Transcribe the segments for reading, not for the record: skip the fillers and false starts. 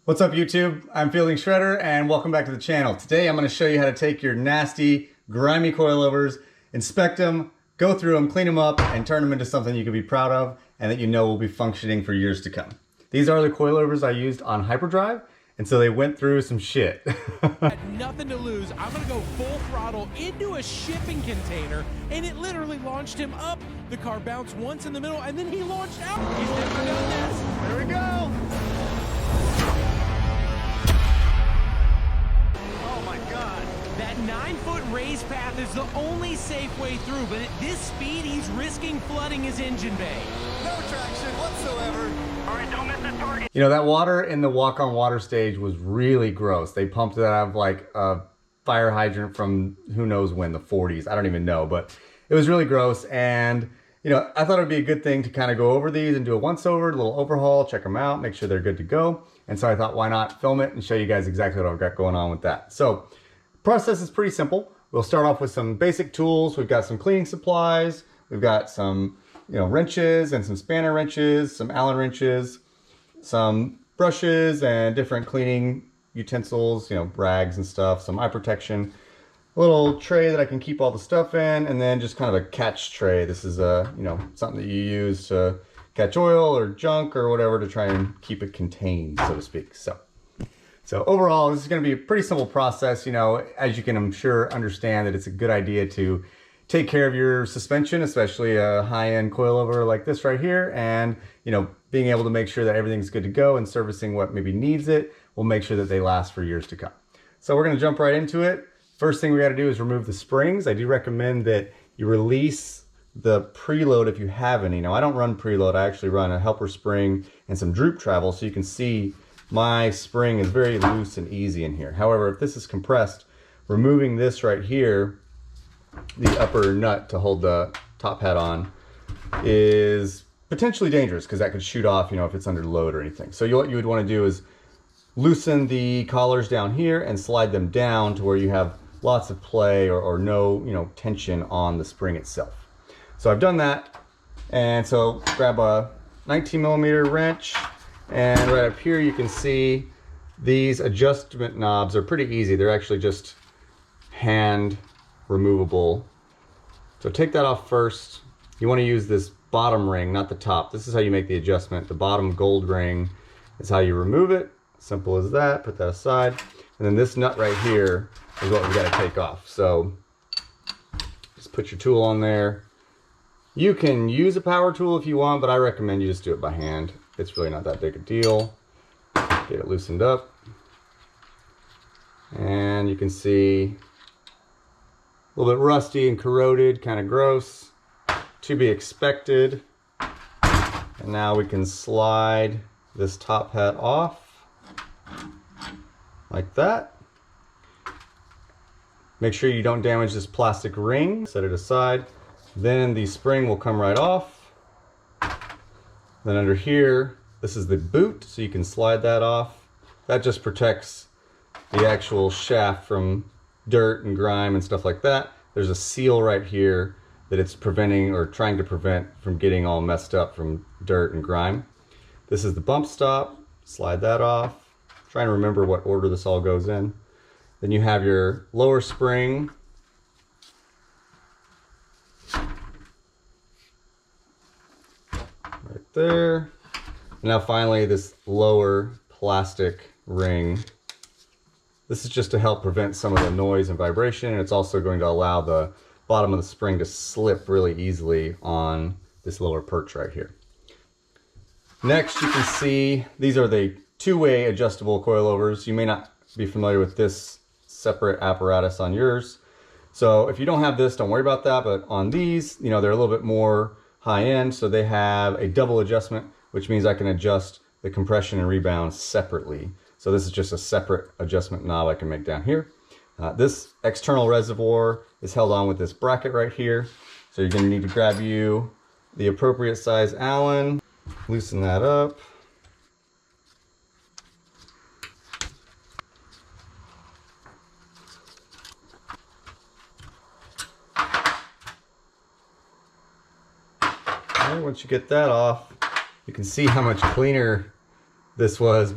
What's up YouTube? I'm Fielding Shredder and welcome back to the channel. Today I'm going to show you how to take your nasty, grimy coilovers, inspect them, go through them, clean them up, and turn them into something you can be proud of and that you know will be functioning for years to come. These are the coilovers I used on hyperdrive, and so they went through some shit. Had nothing to lose. I'm gonna go full throttle into a shipping container, and it literally launched him up. The car bounced once in the middle, and then he launched out. He's never done this. There we go. Oh my God. That 9-foot raised path is the only safe way through, but at this speed, he's risking flooding his engine bay. No traction whatsoever. All right, don't miss the target. You know, that water in the walk-on water stage was really gross. They pumped it out of like a fire hydrant from who knows when, the 40s. I don't even know, but it was really gross. And, you know, I thought it'd be a good thing to kind of go over these and do a once-over, a little overhaul, check them out, make sure they're good to go. And so I thought, why not film it and show you guys exactly what I've got going on with that. So, process is pretty simple. We'll start off with some basic tools. We've got some cleaning supplies. We've got some, wrenches and some spanner wrenches, some Allen wrenches, some brushes and different cleaning utensils, rags and stuff, some eye protection, a little tray that I can keep all the stuff in, and then just kind of a catch tray. This is something that you use to catch oil or junk or whatever to try and keep it contained, so to speak. So overall, this is going to be a pretty simple process. As you can, I'm sure, understand that it's a good idea to take care of your suspension, especially a high-end coilover like this right here, and being able to make sure that everything's good to go and servicing what maybe needs it will make sure that they last for years to come. So we're going to jump right into it. First thing we got to do is remove the springs. I do recommend that you release the preload if you have any. Now I don't run preload, I actually run a helper spring and some droop travel, so you can see my spring is very loose and easy in here. However, if this is compressed, removing this right here, the upper nut to hold the top hat on, is potentially dangerous because that could shoot off, if it's under load or anything. So what you would want to do is loosen the collars down here and slide them down to where you have lots of play or no, tension on the spring itself. So I've done that, and so grab a 19mm wrench, and right up here you can see these adjustment knobs are pretty easy. They're actually just hand removable. So take that off first. You want to use this bottom ring, not the top. This is how you make the adjustment. The bottom gold ring is how you remove it. Simple as that. Put that aside. And then this nut right here is what we got to take off. So just put your tool on there. You can use a power tool if you want, but I recommend you just do it by hand. It's really not that big a deal. Get it loosened up. And you can see a little bit rusty and corroded, kind of gross, to be expected. And now we can slide this top hat off like that. Make sure you don't damage this plastic ring. Set it aside. Then the spring will come right off. Then under here, this is the boot, so you can slide that off. That just protects the actual shaft from dirt and grime and stuff like that. There's a seal right here that it's preventing or trying to prevent from getting all messed up from dirt and grime. This is the bump stop. Slide that off. Try and remember what order this all goes in. Then you have your lower spring. Right there. And now finally this lower plastic ring. This is just to help prevent some of the noise and vibration, and it's also going to allow the bottom of the spring to slip really easily on this lower perch right here. Next, you can see these are the two-way adjustable coilovers. You may not be familiar with this separate apparatus on yours. So if you don't have this, don't worry about that, but on these, they're a little bit more high-end, so they have a double adjustment, which means I can adjust the compression and rebound separately. So this is just a separate adjustment knob I can make down here. This external reservoir is held on with this bracket right here. So you're going to need to grab you the appropriate size Allen, loosen that up. And once you get that off, you can see how much cleaner this was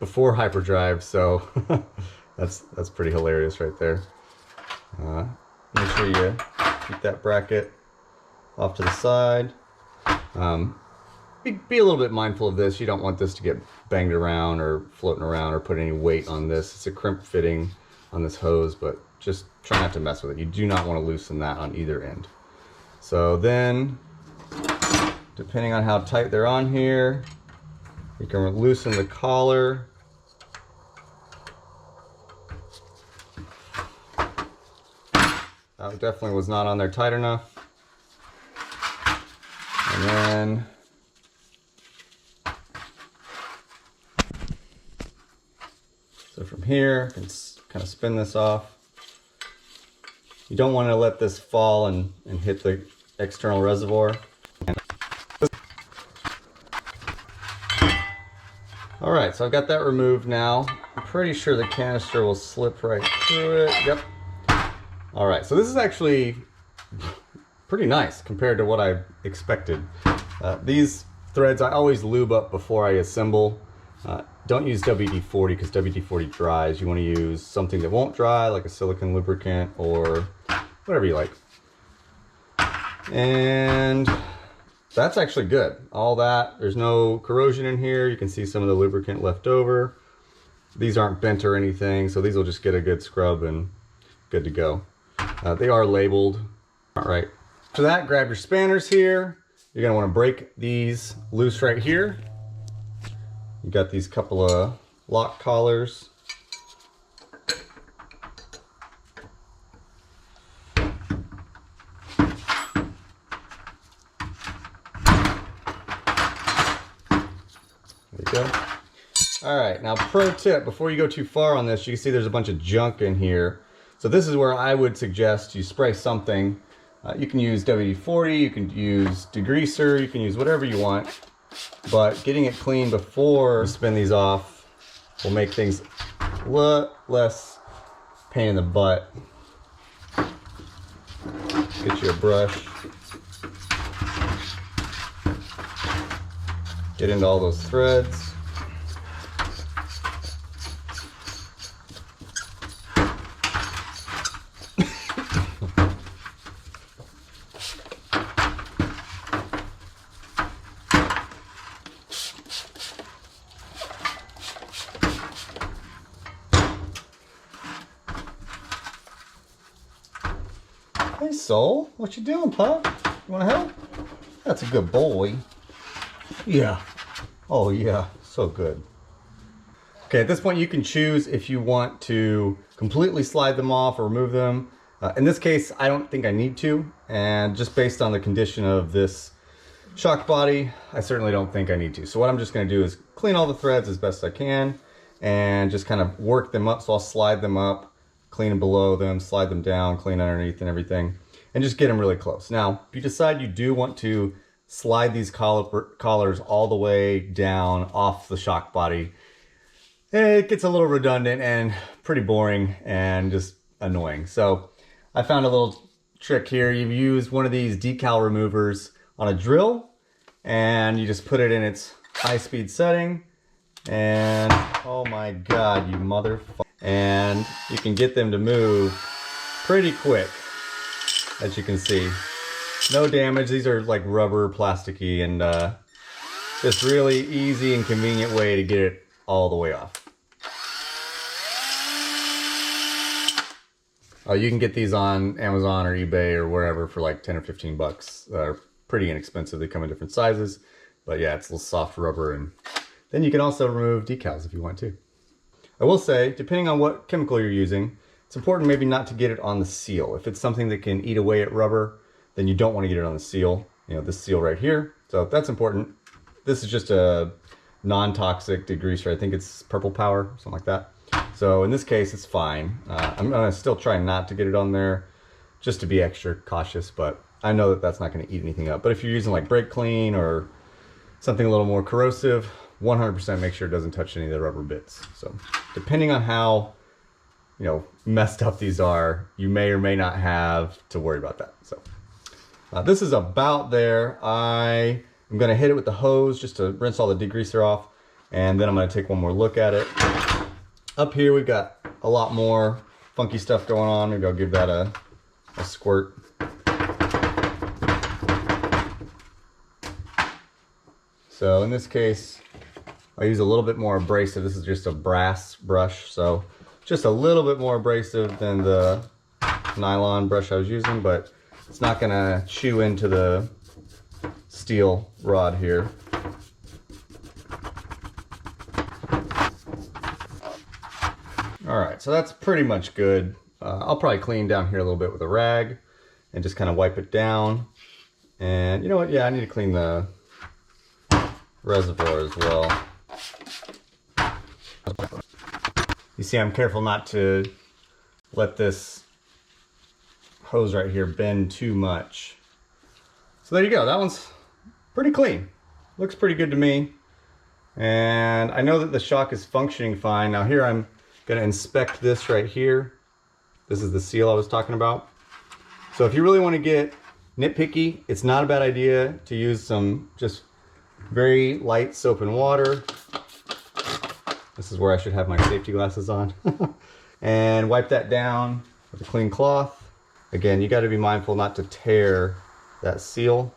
before hyperdrive, so that's pretty hilarious right there. Make sure you keep that bracket off to the side. Be a little bit mindful of this. You don't want this to get banged around or floating around or put any weight on this. It's a crimp fitting on this hose, but just try not to mess with it. You do not want to loosen that on either end. So then, depending on how tight they're on here, you can loosen the collar. That definitely was not on there tight enough. And then so from here, I can kind of spin this off. You don't want to let this fall and hit the external reservoir. All right, so I've got that removed now. I'm pretty sure the canister will slip right through it. Yep. All right, so this is actually pretty nice compared to what I expected. These threads I always lube up before I assemble. Don't use WD-40 because WD-40 dries. You want to use something that won't dry, like a silicone lubricant or whatever you like. And that's actually good. All that, there's no corrosion in here. You can see some of the lubricant left over. These aren't bent or anything, so these will just get a good scrub and good to go. They are labeled. All right. After that, grab your spanners here. You're gonna want to break these loose right here. You got these couple of lock collars. There you go. All right, now pro tip, before you go too far on this, you can see there's a bunch of junk in here. So this is where I would suggest you spray something. You can use WD-40, you can use degreaser, you can use whatever you want. But getting it clean before you spin these off will make things a lot less pain in the butt. Get you a brush. Get into all those threads. Hey Soul, what you doing, pup? You wanna help? That's a good boy. Yeah. Oh yeah, so good. Okay, at this point you can choose if you want to completely slide them off or remove them. In this case, I don't think I need to, and just based on the condition of this shock body, I certainly don't think I need to. So what I'm just gonna do is clean all the threads as best I can and just kind of work them up. So I'll slide them up, clean below them, slide them down, clean underneath and everything, and just get them really close. Now, if you decide you do want to slide these collars all the way down off the shock body, it gets a little redundant and pretty boring and just annoying. So I found a little trick here. You use one of these decal removers on a drill and you just put it in its high-speed setting and oh my God, you motherfucker. And you can get them to move pretty quick, as you can see. No damage. These are like rubber, plasticky, and just really easy and convenient way to get it all the way off. You can get these on Amazon or eBay or wherever for like 10 or 15 bucks. They're pretty inexpensive. They come in different sizes, but yeah, it's a little soft rubber. And then you can also remove decals if you want to. I will say, depending on what chemical you're using, it's important maybe not to get it on the seal. If it's something that can eat away at rubber, then you don't want to get it on the seal. You know, this seal right here. So that's important. This is just a non-toxic degreaser. I think it's Purple Power, something like that. So in this case, it's fine. I'm gonna still try not to get it on there just to be extra cautious, but I know that that's not gonna eat anything up. But if you're using like brake clean or something a little more corrosive, 100% make sure it doesn't touch any of the rubber bits. So depending on how, you know, messed up these are, you may or may not have to worry about that. So this is about there. I am gonna hit it with the hose just to rinse all the degreaser off. And then I'm gonna take one more look at it. Up here, we've got a lot more funky stuff going on. Maybe I'll give that a squirt. So in this case, I use a little bit more abrasive. This is just a brass brush, so just a little bit more abrasive than the nylon brush I was using, but it's not gonna chew into the steel rod here. All right, so that's pretty much good. I'll probably clean down here a little bit with a rag and just kind of wipe it down. And you know what? Yeah, I need to clean the reservoir as well. You see, I'm careful not to let this hose right here bend too much. So there you go. That one's pretty clean. Looks pretty good to me. And I know that the shock is functioning fine. Now here I'm going to inspect this right here. This is the seal I was talking about. So if you really want to get nitpicky, it's not a bad idea to use some just very light soap and water. This is where I should have my safety glasses on. And wipe that down with a clean cloth. Again, you got to be mindful not to tear that seal,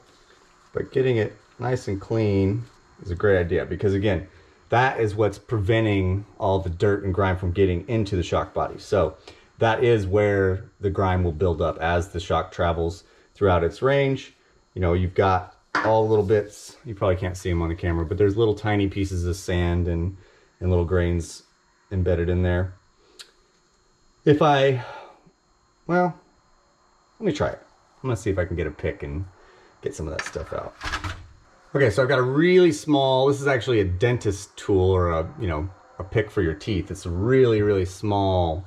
but getting it nice and clean is a great idea, because again, that is what's preventing all the dirt and grime from getting into the shock body. So that is where the grime will build up as the shock travels throughout its range. You know, you've got all little bits, you probably can't see them on the camera, but there's little tiny pieces of sand and little grains embedded in there. Well, let me try it. I'm gonna see if I can get a pick and get some of that stuff out. Okay, so I've got a really small, this is actually a dentist tool, or a pick for your teeth. It's a really, really small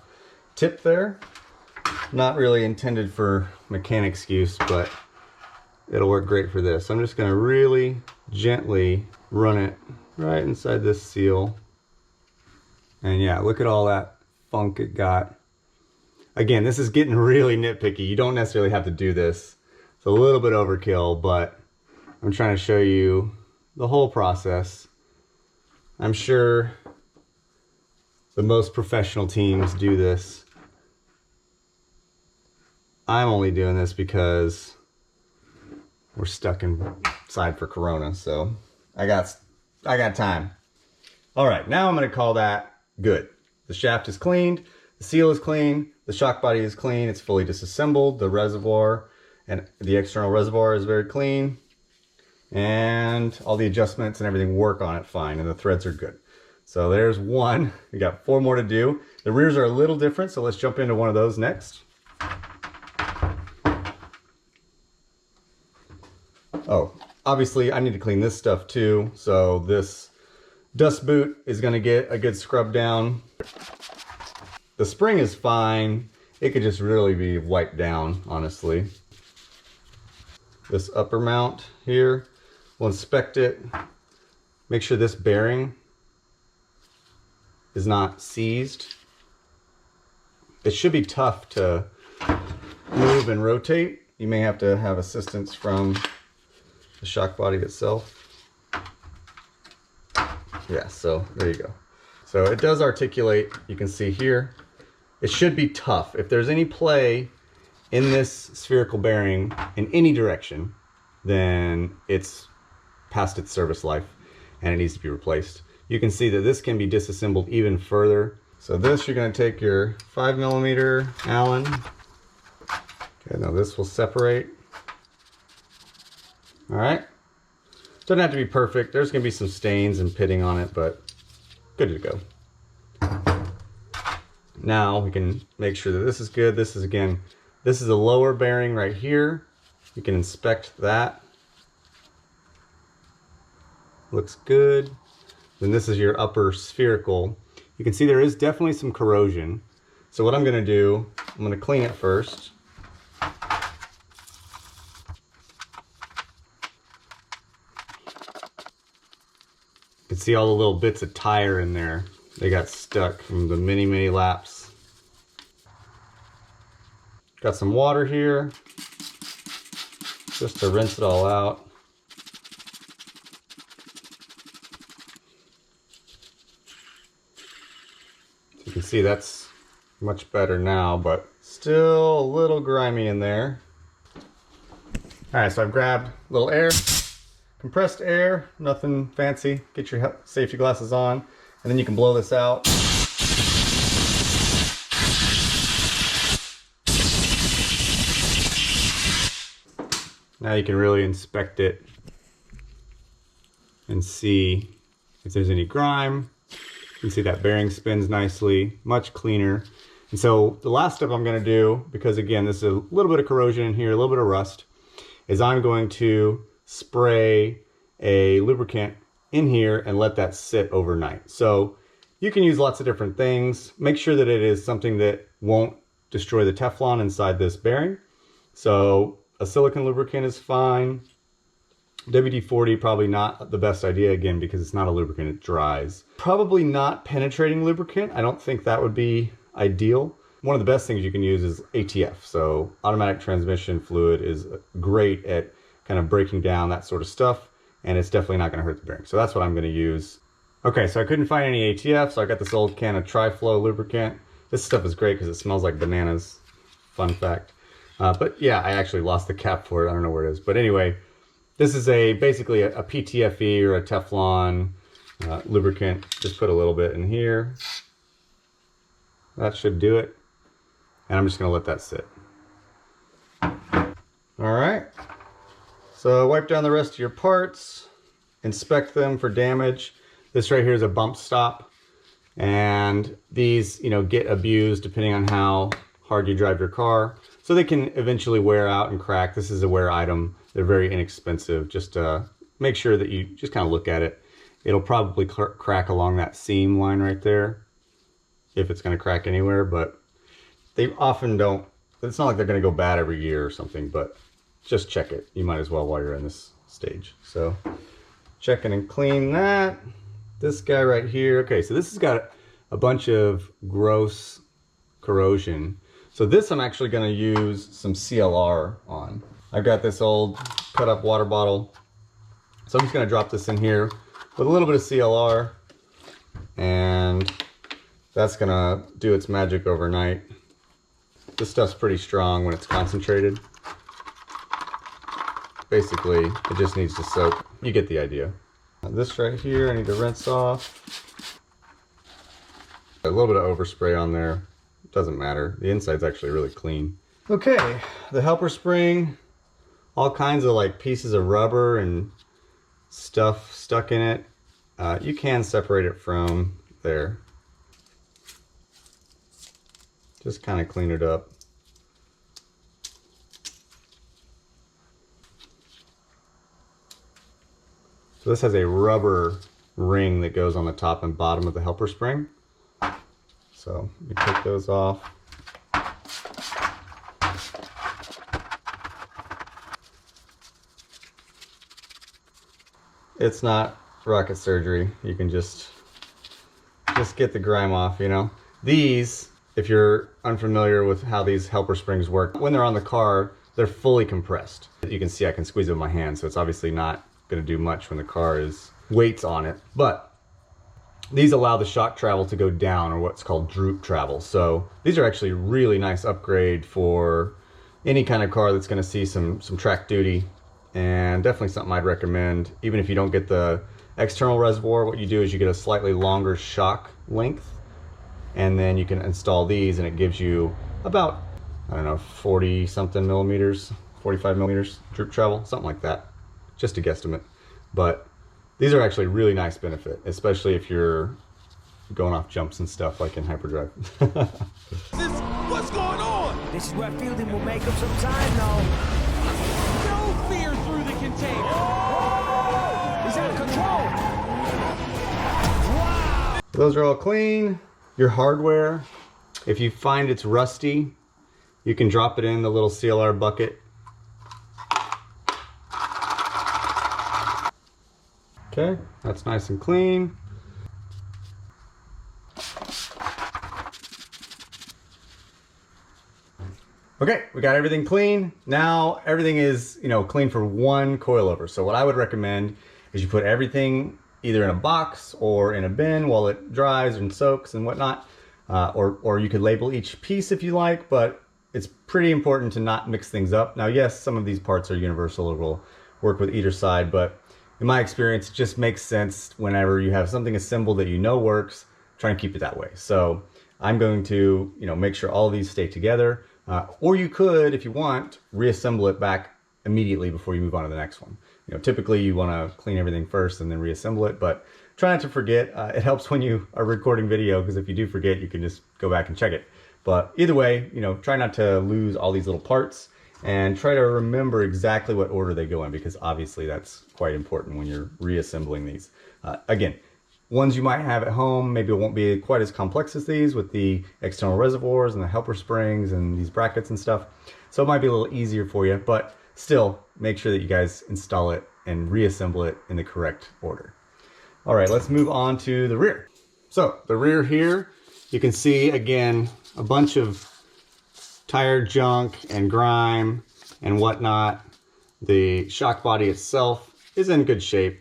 tip there. Not really intended for mechanics use, but it'll work great for this. I'm just gonna really gently run it right inside this seal. And yeah, look at all that funk it got. Again, this is getting really nitpicky. You don't necessarily have to do this. It's a little bit overkill, but I'm trying to show you the whole process. I'm sure the most professional teams do this. I'm only doing this because we're stuck inside for Corona, so I got time. All right, now I'm gonna call that good. The shaft is cleaned, the seal is clean, the shock body is clean, it's fully disassembled, the reservoir and the external reservoir is very clean, and all the adjustments and everything work on it fine, and the threads are good. So there's one. We got 4 more to do. The rears are a little different, so let's jump into one of those next. Oh, obviously I need to clean this stuff too, so this dust boot is going to get a good scrub down. The spring is fine. It could just really be wiped down, honestly. This upper mount here, we'll inspect it. Make sure this bearing is not seized. It should be tough to move and rotate. You may have to have assistance from the shock body itself. Yeah, so there you go. So it does articulate, you can see here. It should be tough. If there's any play in this spherical bearing in any direction, then it's past its service life and it needs to be replaced. You can see that this can be disassembled even further. So this, you're gonna take your 5mm Allen. Okay, now this will separate. All right. Doesn't have to be perfect. There's gonna be some stains and pitting on it, but good to go. Now we can make sure that this is good. This is, again, this is a lower bearing right here. You can inspect that. Looks good. Then this is your upper spherical. You can see there is definitely some corrosion. So what I'm gonna do, I'm gonna clean it first. You can see all the little bits of tire in there. They got stuck from the many laps. Got some water here, just to rinse it all out. can see that's much better now, but still a little grimy in there. All right, so I've grabbed a little air, compressed air, nothing fancy. Get your safety glasses on, and then you can blow this out. Now you can really inspect it and see if there's any grime. You can see that bearing spins nicely, much cleaner. And so the last step I'm gonna do, because again, this is a little bit of corrosion in here, a little bit of rust, is I'm going to spray a lubricant in here and let that sit overnight. So you can use lots of different things. Make sure that it is something that won't destroy the Teflon inside this bearing. So a silicone lubricant is fine. WD-40 probably not the best idea, again, because it's not a lubricant, it dries. Probably not penetrating lubricant. I don't think that would be ideal. One of the best things you can use is ATF. So automatic transmission fluid is great at kind of breaking down that sort of stuff, and it's definitely not going to hurt the bearing. So that's what I'm going to use. Okay, so I couldn't find any ATF, so I got this old can of Tri-Flow lubricant. This stuff is great because it smells like bananas. Fun fact. But yeah, I actually lost the cap for it. I don't know where it is. But anyway, this is basically a PTFE or a Teflon lubricant. Just put a little bit in here. That should do it. And I'm just going to let that sit. All right. So wipe down the rest of your parts. Inspect them for damage. This right here is a bump stop. And these, get abused depending on how hard you drive your car. So they can eventually wear out and crack. This is a wear item. They're very inexpensive. Just make sure that you just kind of look at it. It'll probably crack along that seam line right there, if it's going to crack anywhere, but they often don't. It's not like they're going to go bad every year or something, but just check it. You might as well while you're in this stage. So checking and clean that. This guy right here. Okay, so this has got a bunch of gross corrosion. So this I'm actually going to use some CLR on. I've got this old cut up water bottle. So I'm just going to drop this in here with a little bit of CLR, and that's going to do its magic overnight. This stuff's pretty strong when it's concentrated. Basically, it just needs to soak. You get the idea. Now this right here, I need to rinse off. A little bit of overspray on there. Doesn't matter. The inside's actually really clean. Okay, the helper spring, all kinds of like pieces of rubber and stuff stuck in it. You can separate it from there. Just kind of clean it up. So this has a rubber ring that goes on the top and bottom of the helper spring. So you take those off. It's not rocket surgery. You can just get the grime off, These, if you're unfamiliar with how these helper springs work, when they're on the car, they're fully compressed. You can see I can squeeze it with my hand, so it's obviously not going to do much when the car is weights on it. But these allow the shock travel to go down, or what's called droop travel. So these are actually a really nice upgrade for any kind of car that's going to see some track duty, and definitely something I'd recommend. Even if you don't get the external reservoir, what you do is you get a slightly longer shock length, and then you can install these, and it gives you about, I don't know, 40 something millimeters, 45 millimeters droop travel, something like that. Just a guesstimate. But these are actually really nice benefit, especially if you're going off jumps and stuff like in hyperdrive. What's going on? This is where fielding will make up some time now. No fear through the container. He's out of control. Wow. Those are all clean. Your hardware, if you find it's rusty, you can drop it in the little CLR bucket. Okay, that's nice and clean. Okay, we got everything clean. Now everything is, clean for one coilover. So what I would recommend is you put everything either in a box or in a bin while it dries and soaks and whatnot. or you could label each piece if you like, but it's pretty important to not mix things up. Now, yes, some of these parts are universal or will work with either side, but in my experience, it just makes sense whenever you have something assembled that you know works, try and keep it that way. So I'm going to, make sure all of these stay together, or you could, if you want, reassemble it back immediately before you move on to the next one. Typically you want to clean everything first and then reassemble it, but try not to forget. It helps when you are recording video, because if you do forget, you can just go back and check it. But either way, try not to lose all these little parts, and try to remember exactly what order they go in, because obviously that's quite important when you're reassembling these. Again, ones you might have at home, maybe it won't be quite as complex as these with the external reservoirs and the helper springs and these brackets and stuff. So it might be a little easier for you, but still make sure that you guys install it and reassemble it in the correct order. All right, let's move on to the rear. So the rear here, you can see again, a bunch of tire junk and grime and whatnot. The shock body itself is in good shape.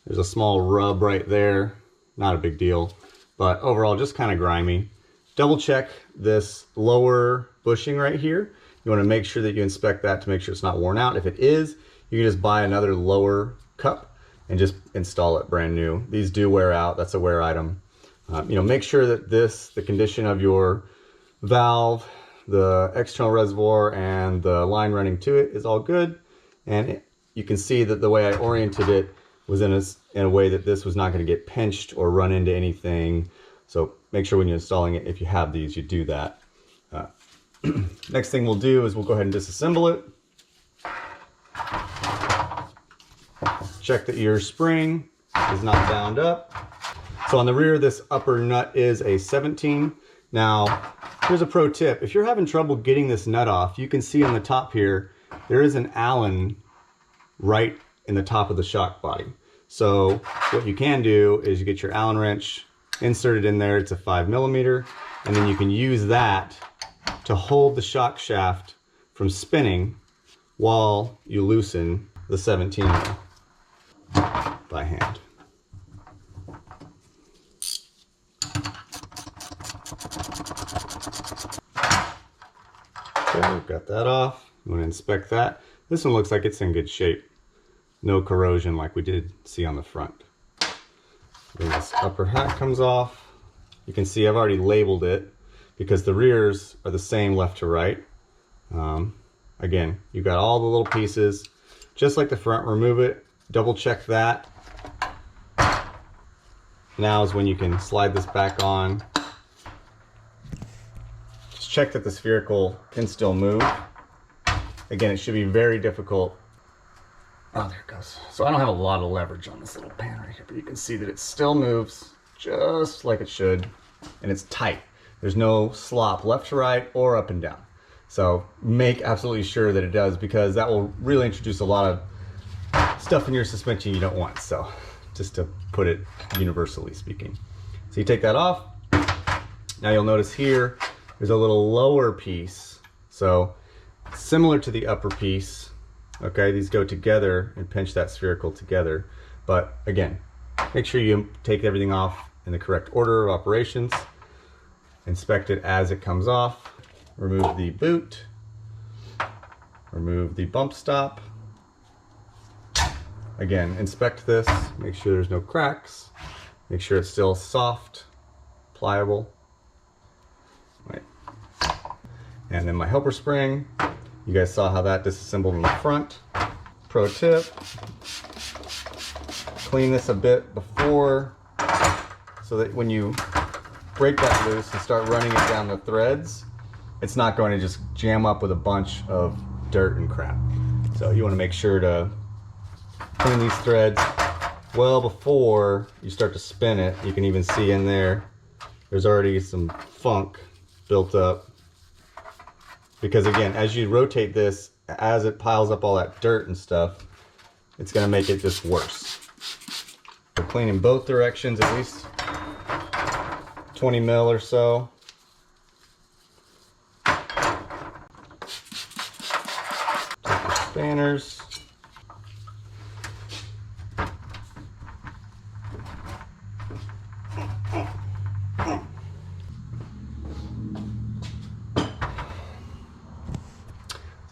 There's a small rub right there, not a big deal, but overall just kind of grimy. Double check this lower bushing right here. You want to make sure that you inspect that to make sure it's not worn out. If it is, you can just buy another lower cup and just install it brand new. These do wear out, that's a wear item. Make sure that the condition of your valve, the external reservoir, and the line running to it is all good. And you can see that the way I oriented it was in a way that this was not going to get pinched or run into anything. So make sure when you're installing it, if you have these, you do that. Next thing we'll do is we'll go ahead and disassemble it. Check that your spring is not bound up. So on the rear, this upper nut is a 17. Now, here's a pro tip. If you're having trouble getting this nut off, you can see on the top here, there is an Allen right in the top of the shock body. So what you can do is you get your Allen wrench, insert it in there, it's a 5mm, and then you can use that to hold the shock shaft from spinning while you loosen the 17 by hand. Okay, we've got that off. You want to inspect that. This one looks like it's in good shape. No corrosion like we did see on the front. Then this upper hat comes off. You can see I've already labeled it because the rears are the same left to right. Again, you've got all the little pieces, just like the front. Remove it, double check that. Now is when you can slide this back on. Just check that the spherical can still move. Again, it should be very difficult. Oh, there it goes. So I don't have a lot of leverage on this little pan right here, but you can see that it still moves just like it should, and it's tight. There's no slop left to right or up and down. So make absolutely sure that it does, because that will really introduce a lot of stuff in your suspension you don't want. So just to put it universally speaking. So you take that off. Now you'll notice here, there's a little lower piece. So similar to the upper piece, okay, these go together and pinch that spherical together. But again, make sure you take everything off in the correct order of operations. Inspect it as it comes off. Remove the boot. Remove the bump stop. Again, inspect this. Make sure there's no cracks. Make sure it's still soft, pliable. Right. And then my helper spring. You guys saw how that disassembled in the front. Pro tip, clean this a bit before, so that when you break that loose and start running it down the threads, it's not going to just jam up with a bunch of dirt and crap. So you want to make sure to clean these threads well before you start to spin it. You can even see in there, there's already some funk built up. Because again, as you rotate this, as it piles up all that dirt and stuff, it's going to make it just worse. So clean in both directions, at least 20 mil or so. Take your spanners.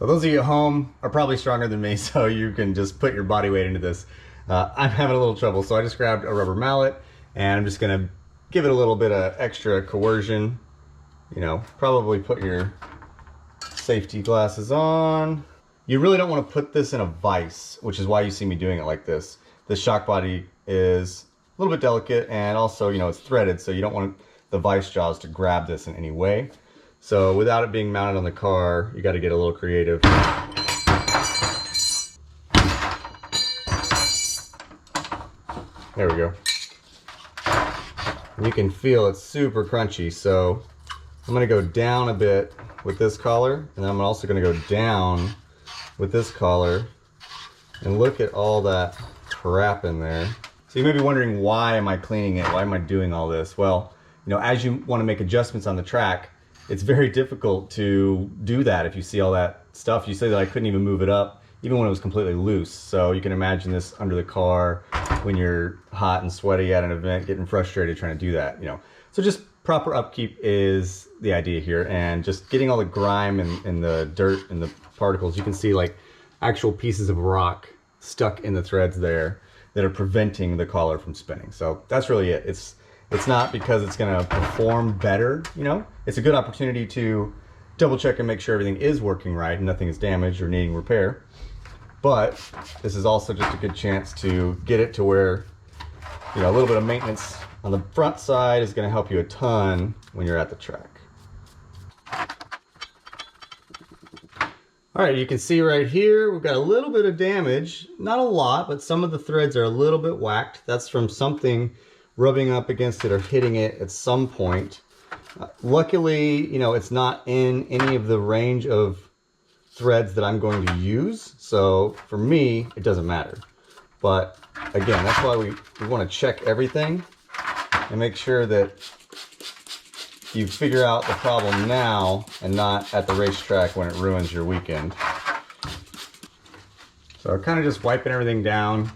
So those of you at home are probably stronger than me, so you can just put your body weight into this. I'm having a little trouble, so I just grabbed a rubber mallet and I'm just gonna give it a little bit of extra coercion. You know, probably put your safety glasses on. You really don't want to put this in a vise, which is why you see me doing it like this. The shock body is a little bit delicate, and also, you know, it's threaded, so you don't want the vise jaws to grab this in any way. So without it being mounted on the car, you got to get a little creative. There we go. And you can feel it's super crunchy, so I'm going to go down a bit with this collar, and I'm also going to go down with this collar, and look at all that crap in there. So you may be wondering, why am I cleaning it? Why am I doing all this? Well, you know, as you want to make adjustments on the track, it's very difficult to do that if you see all that stuff. You say that I couldn't even move it up, even when it was completely loose. So you can imagine this under the car when you're hot and sweaty at an event, getting frustrated trying to do that, you know. So just proper upkeep is the idea here, and just getting all the grime and the dirt and the particles. You can see like actual pieces of rock stuck in the threads there that are preventing the collar from spinning. So that's really it. It's not because it's gonna perform better, you know. It's a good opportunity to double check and make sure everything is working right and nothing is damaged or needing repair. But this is also just a good chance to get it to where, you know, a little bit of maintenance on the front side is going to help you a ton when you're at the track. All right, you can see right here, we've got a little bit of damage. Not a lot, but some of the threads are a little bit whacked. That's from something rubbing up against it or hitting it at some point. Luckily, you know, it's not in any of the range of threads that I'm going to use. So for me, it doesn't matter. But again, that's why we want to check everything and make sure that you figure out the problem now and not at the racetrack when it ruins your weekend. So kind of just wiping everything down.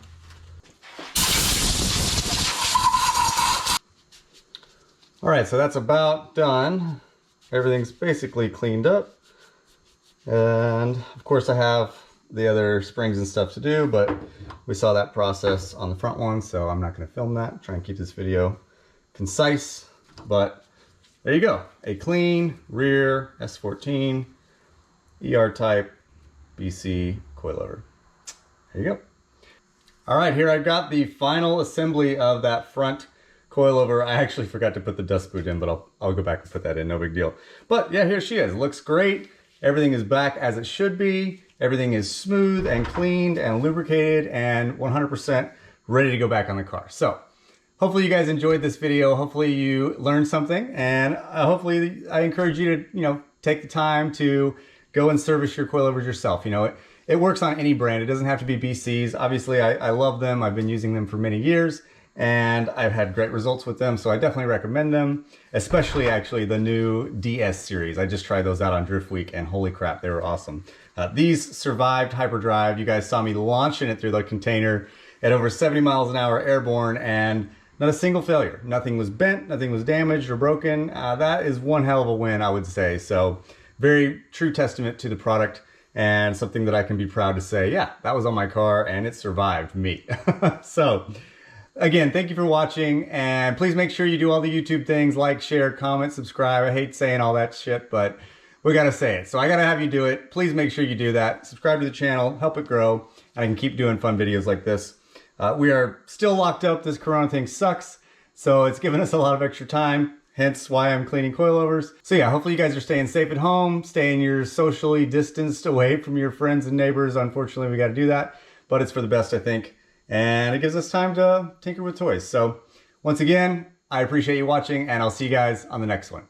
All right, so that's about done. Everything's basically cleaned up. And of course I have the other springs and stuff to do, but we saw that process on the front one, so I'm not going to film that. Try and keep this video concise, but there you go. A clean rear S14 ER type BC coilover. There you go. All right, here I've got the final assembly of that front coilover. I actually forgot to put the dust boot in, but I'll go back and put that in, no big deal. But yeah, here she is. Looks great. Everything is back as it should be. Everything is smooth and cleaned and lubricated and 100% ready to go back on the car. So hopefully you guys enjoyed this video. Hopefully you learned something, and hopefully I encourage you to, you know, take the time to go and service your coilovers yourself. You know, it works on any brand. It doesn't have to be BC's. Obviously I love them. I've been using them for many years and I've had great results with them. So I definitely recommend them, especially actually the new DS series. I just tried those out on Drift Week and holy crap, they were awesome. These survived hyperdrive. You guys saw me launching it through the container at over 70 miles an hour airborne, and not a single failure. Nothing was bent, nothing was damaged or broken. That is one hell of a win, I would say. So very true testament to the product, and something that I can be proud to say, yeah, that was on my car and it survived me. So again, thank you for watching, and please make sure you do all the YouTube things, like, share, comment, subscribe. I hate saying all that shit, but we gotta say it. So I gotta have you do it. Please make sure you do that. Subscribe to the channel, help it grow, and I can keep doing fun videos like this. We are still locked up. This Corona thing sucks, so it's given us a lot of extra time, hence why I'm cleaning coilovers. So yeah, hopefully you guys are staying safe at home, staying you're socially distanced away from your friends and neighbors. Unfortunately, we gotta do that, but it's for the best, I think. And it gives us time to tinker with toys. So once again, I appreciate you watching, and I'll see you guys on the next one.